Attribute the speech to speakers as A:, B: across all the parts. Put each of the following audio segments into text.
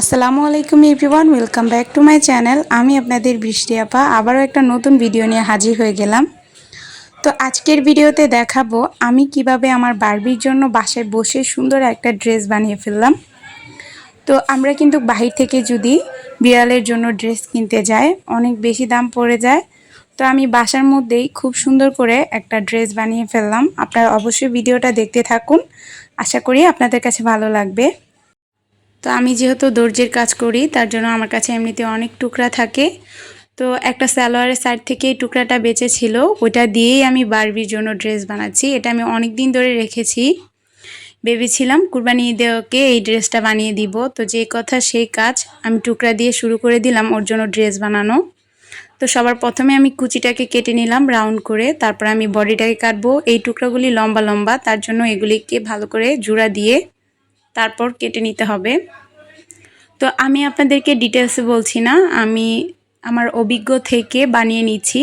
A: আসসালামু আলাইকুম everyone, welcome back to my channel. আমি আপনাদের বৃষ্টি আপা আবারও একটা নতুন ভিডিও নিয়ে হাজির হয়ে গেলাম। তো আজকের ভিডিওতে দেখাবো আমি কিভাবে আমার বারবির জন্য বাসায় বসে সুন্দর একটা ড্রেস বানিয়ে ফেললাম। তো আমরা কিন্তু বাহির থেকে যদি বিড়ালের জন্য ড্রেস কিনতে যাই অনেক বেশি দাম পড়ে যায়। তো আমি বাসার মধ্যেই খুব সুন্দর করে একটা ড্রেস বানিয়ে ফেললাম। আপনারা অবশ্যই ভিডিওটা দেখতে থাকুন, আশা করি আপনাদের কাছে ভালো লাগবে। তো আমি যেহেতু দর্জির কাজ করি তার জন্য আমার কাছে এমনিতে অনেক টুকরা থাকে। তো একটা সালোয়ারের সাইড থেকে এই টুকরাটা বেঁচে ছিল, ওইটা দিয়েই আমি বারবির জন্য ড্রেস বানাচ্ছি। এটা আমি অনেক দিন ধরে রেখেছি, ভেবেছিলাম কুরবানি ঈদে ওকে এই ড্রেসটা বানিয়ে দিব। তো যে কথা সেই কাজ, আমি টুকরা দিয়ে শুরু করে দিলাম ওর জন্য ড্রেস বানানো। তো সবার প্রথমে আমি কুচিটাকে কেটে নিলাম রাউন্ড করে, তারপর আমি বডিটাকে কাটবো। এই টুকরাগুলি লম্বা লম্বা, তার জন্য এগুলিকে ভালো করে জোড়া দিয়ে তারপর কেটে নিতে হবে। তো আমি আপনাদেরকে ডিটেলসে বলছি না, আমি আমার অভিজ্ঞ থেকে বানিয়ে নিচ্ছি।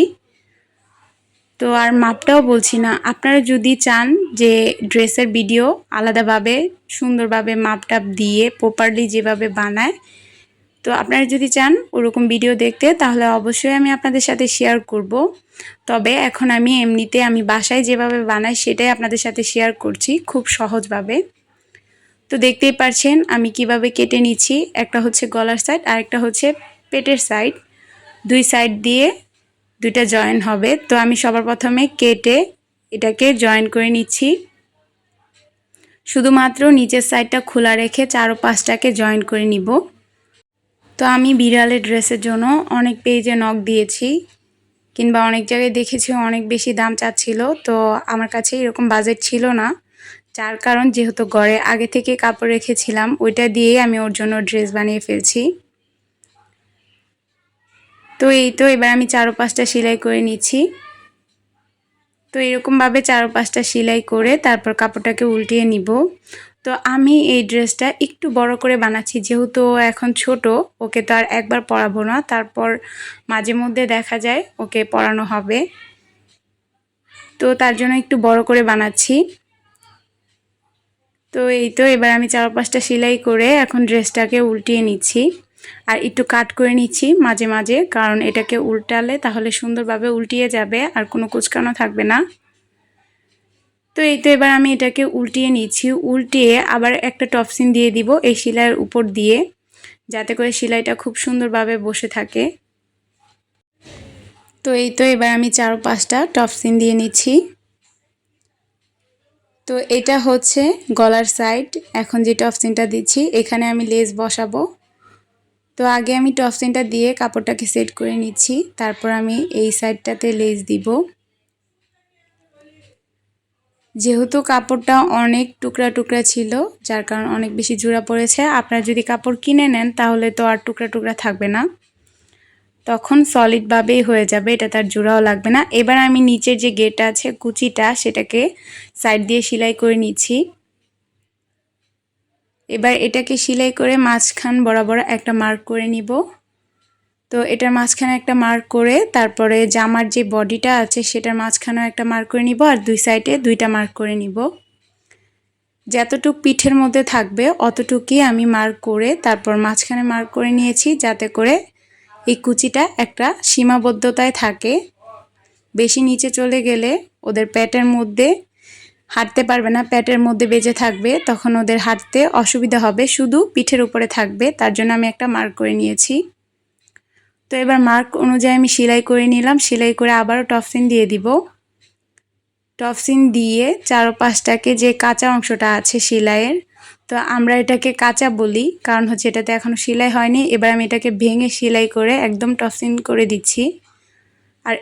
A: তো আর মাপটাও বলছি না। আপনারা যদি চান যে ড্রেসের ভিডিও আলাদাভাবে সুন্দরভাবে মাপটাপ দিয়ে প্রপারলি যেভাবে বানায়, তো আপনারা যদি চান ওরকম ভিডিও দেখতে, তাহলে অবশ্যই আমি আপনাদের সাথে শেয়ার করব। তবে এখন আমি এমনিতে আমি বাসায় যেভাবে বানাই সেটাই আপনাদের সাথে শেয়ার করছি খুব সহজভাবে। তো দেখতেই পাচ্ছেন আমি কিভাবে কেটে নিচ্ছি। একটা হচ্ছে গলার সাইড আর একটা হচ্ছে পেটের সাইড, দুই সাইড দিয়ে দুইটা জয়েন হবে। তো আমি সবার প্রথমে কেটে এটাকে জয়েন করে নিচ্ছি। শুধুমাত্র নিচের সাইডটা খোলা রেখে চারো পাঁচটাকে জয়েন করে নিব। তো আমি বিড়ালের ড্রেসের জন্য অনেক পেজে নক দিয়েছি, কিংবা অনেক জায়গায় দেখেছি অনেক বেশি দাম চাচ্ছিল। তো আমার কাছে এরকম বাজেট ছিল না, যার কারণ যেহেতু ঘরে আগে থেকে কাপড় রেখেছিলাম ওইটা দিয়েই আমি ওর জন্য ড্রেস বানিয়ে ফেলছি। তো এই তো এবার আমি চারো পাঁচটা সেলাই করে নিচ্ছি। তো এরকমভাবে চারো পাঁচটা সেলাই করে তারপর কাপড়টাকে উল্টিয়ে নিব। তো আমি এই ড্রেসটা একটু বড় করে বানাচ্ছি, যেহেতু এখন ছোট, ওকে তো আর একবার পরাবো না, তারপর মাঝে মধ্যে দেখা যায় ওকে পরানো হবে। তো তার জন্য একটু বড় করে বানাচ্ছি। তো এই তো এবার আমি চার পাঁচটা সেলাই করে এখন ড্রেসটাকে উল্টিয়ে নিচ্ছি আর একটু কাট করে নিচ্ছি মাঝে মাঝে, কারণ এটাকে উল্টালে তাহলে সুন্দরভাবে উল্টিয়ে যাবে আর কোনো কুচকানো থাকবে না। তো এই তো এবার আমি এটাকে উল্টিয়ে নিচ্ছি, উল্টিয়ে আবার একটা টপসিন দিয়ে দিব এই সেলাইয়ের উপর দিয়ে, যাতে করে সেলাইটা খুব সুন্দরভাবে বসে থাকে। তো এই তো এবার আমি চার পাঁচটা টপসিন দিয়ে নিচ্ছি। তো এটা হচ্ছে গলার সাইড। এখন যে টপসিনটা দিচ্ছি এখানে আমি লেস বসাবো। তো আগে আমি টপসিনটা দিয়ে কাপড়টাকে সেট করে নিচ্ছি, তারপর আমি এই সাইডটাতে লেস দিব। যেহেতু কাপড়টা অনেক টুকরা টুকরা ছিল, যার কারণে অনেক বেশি জোড়া পড়েছে। আপনারা যদি কাপড় কিনে নেন তাহলে তো আর টুকরা টুকরা থাকবে না, তখন সলিডভাবেই হয়ে যাবে, এটা তার জোড়াও লাগবে না। এবার আমি নিচের যে গেটটা আছে কুচিটা, সেটাকে সাইড দিয়ে সেলাই করে নিচ্ছি। এবার এটাকে সেলাই করে মাঝখান বরাবর একটা মার্ক করে নিব। তো এটার মাঝখানে একটা মার্ক করে তারপরে জামার যে বডিটা আছে সেটার মাঝখানেও একটা মার্ক করে নিব, আর দুই সাইডে দুইটা মার্ক করে নিব। যতটুক পিঠের মধ্যে থাকবে অতটুকুই আমি মার্ক করে তারপর মাঝখানে মার্ক করে নিয়েছি, যাতে করে এই কুচিটা একটা সীমাবদ্ধতায় থাকে। বেশি নিচে চলে গেলে ওদের পেটের মধ্যে হাঁটতে পারবে না, পেটের মধ্যে বেজে থাকবে, তখন ওদের হাঁটতে অসুবিধা হবে, শুধু পিঠের উপরে থাকবে। তার জন্য আমি একটা মার্ক করে নিয়েছি। তো এবার মার্ক অনুযায়ী আমি সেলাই করে নিলাম, সেলাই করে আবারও টপসিন দিয়ে দিব। টপসিন দিয়ে চারো পাঁচটাকে যে কাঁচা অংশটা আছে সেলাইয়ের, তো আমরা এটাকে কাঁচা বলি কারণ হচ্ছে এটাতে এখনও সেলাই হয়নি। এবার আমি এটাকে ভেঙে সেলাই করে একদম টপসিন করে দিচ্ছি। আর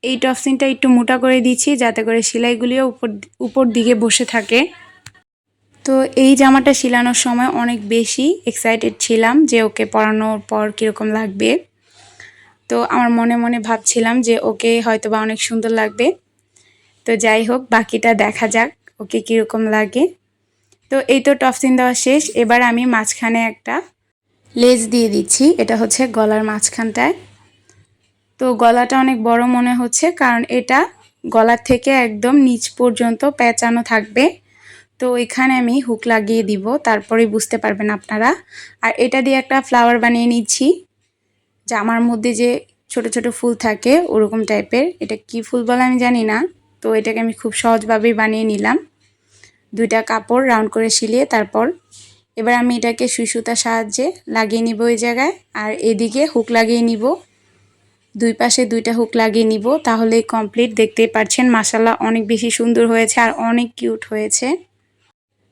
A: এই টপসিনটা একটু মোটা করে দিচ্ছি, যাতে করে সেলাইগুলিও উপর দিকে বসে থাকে। তো এই জামাটা সেলানোর সময় অনেক বেশি এক্সাইটেড ছিলাম যে ওকে পরানোর পর কীরকম লাগবে। তো আমার মনে মনে ভাবছিলাম যে ওকে হয়তো বা অনেক সুন্দর লাগবে। তো যাই হোক, বাকিটা দেখা যাক ওকে কীরকম লাগে। তো এই তো টপসিন দেওয়া শেষ। এবার আমি মাঝখানে একটা লেস দিয়ে দিচ্ছি, এটা হচ্ছে গলার মাঝখানটায়। তো গলাটা অনেক বড় মনে হচ্ছে, কারণ এটা গলার থেকে একদম নিচ পর্যন্ত পেঁচানো থাকবে। তো এখানে আমি হুক লাগিয়ে দিব, তারপরে বুঝতে পারবেন আপনারা। আর এটা দিয়ে একটা ফ্লাওয়ার বানিয়ে নিচ্ছি, জামার মধ্যে যে ছোট ছোট ফুল থাকে ওরকম টাইপের। এটা কি ফুল বলে আমি জানি না। তো এটাকে আমি খুব সহজভাবেই বানিয়ে নিলাম, দুইটা কাপড় রাউন্ড করে সিলিয়ে। তারপর এবার আমি এটাকে সুই সুতার সাহায্যে লাগিয়ে নিব এই জায়গায়, আর এদিকে হুক লাগিয়ে নিব। দুই পাশে দুইটা হুক লাগিয়ে নিব, তাহলেই কমপ্লিট। দেখতেই পাচ্ছেন মাশাআল্লাহ অনেক বেশি সুন্দর হয়েছে আর অনেক কিউট হয়েছে।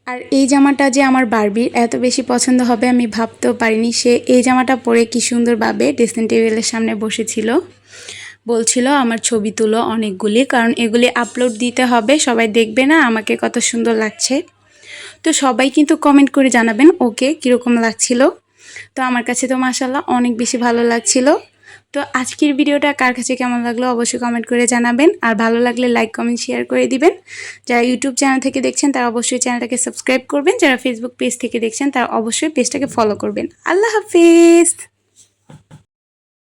A: আর এই জামাটা যে আমার বারবির এত বেশি পছন্দ হবে আমি ভাবতেও পারিনি। সে এই জামাটা পরে কি সুন্দরভাবে ড্রেসিং টেবিলের সামনে বসেছিল, বলছিল আমার ছবি তুলো অনেকগুলি, কারণ এগুলি আপলোড দিতে হবে, সবাই দেখবে না আমাকে কত সুন্দর লাগছে। তো সবাই কিন্তু কমেন্ট করে জানাবেন ওকে কীরকম লাগছিল। তো আমার কাছে তো মাশাআল্লাহ অনেক বেশি ভালো লাগছিল। তো আজকের ভিডিওটা কার কাছে কেমন লাগলো অবশ্যই কমেন্ট করে জানাবেন, আর ভালো লাগলে লাইক কমেন্ট শেয়ার করে দিবেন। যারা ইউটিউব চ্যানেল থেকে দেখছেন তারা অবশ্যই চ্যানেলটাকে সাবস্ক্রাইব করবেন, যারা ফেসবুক পেজ থেকে দেখছেন তারা অবশ্যই পেজটাকে ফলো করবেন। আল্লাহ হাফিজ।